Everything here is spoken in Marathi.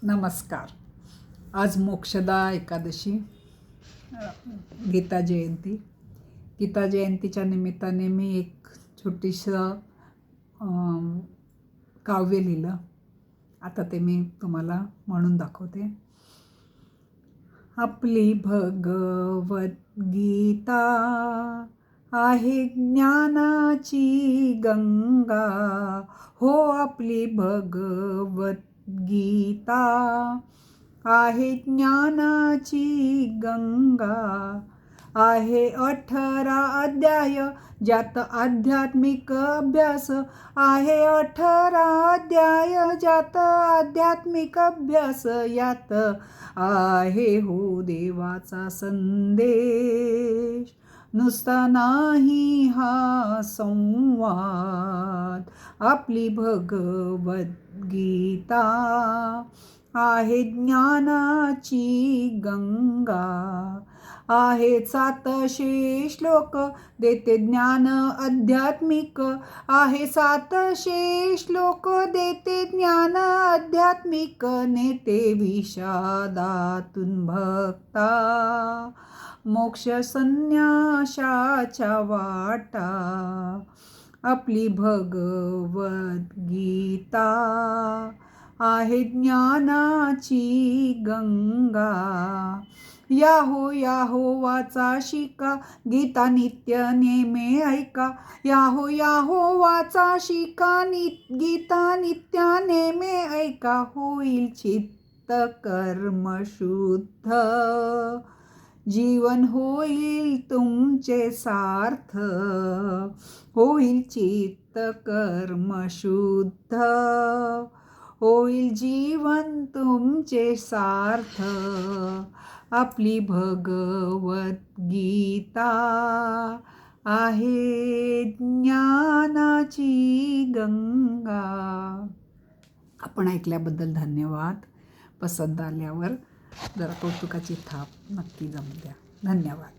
नमस्कार. आज मोक्षदा एकादशी, गीता जयंती. गीता जयंतीच्या निमित्ताने मी एक छोटीसं काव्य लिहिलं. आता ते मी तुम्हाला म्हणून दाखवते. आपली भगवद्गीता आहे ज्ञानाची गंगा, हो आपली भगवद्गीता आहे ज्ञानाची गंगा. आहे 18 अध्याय ज्यात आध्यात्मिक अभ्यास, आहे 18 अध्याय ज्यात आध्यात्मिक अभ्यास. यात आहे हो देवाचा संदेश, नुसता नाही हा संवाद. आपली भगवद्गीता आहे ज्ञानाची गंगा. आहे 700 श्लोक देते ज्ञान आध्यात्मिक, आहे 700 श्लोक देते ज्ञान आध्यात्मिक. नेते विषादातून भक्ता मोक्ष संन्याशाच्या वाटा. आपली भगवद्गीता आहे ज्ञानाची गंगा. याहो याहो वाचा शिका, गीता नित्य नेमे ऐका. याहो याहो वाचा शिका, गीता नित्य नेमे ऐका. होईल चित्त कर्म शुद्ध, जीवन होईल तुमचे सार्थ. होईल चित्त कर्म शुद्ध, होईल जीवन तुमचे सार्थ. आपली भगवद्गीता आहे ज्ञानाची गंगा. आपण ऐकल्याबद्दल धन्यवाद. पसंत आल्यावर जरा कौतुकाची थाप नक्की जमू द्या. धन्यवाद.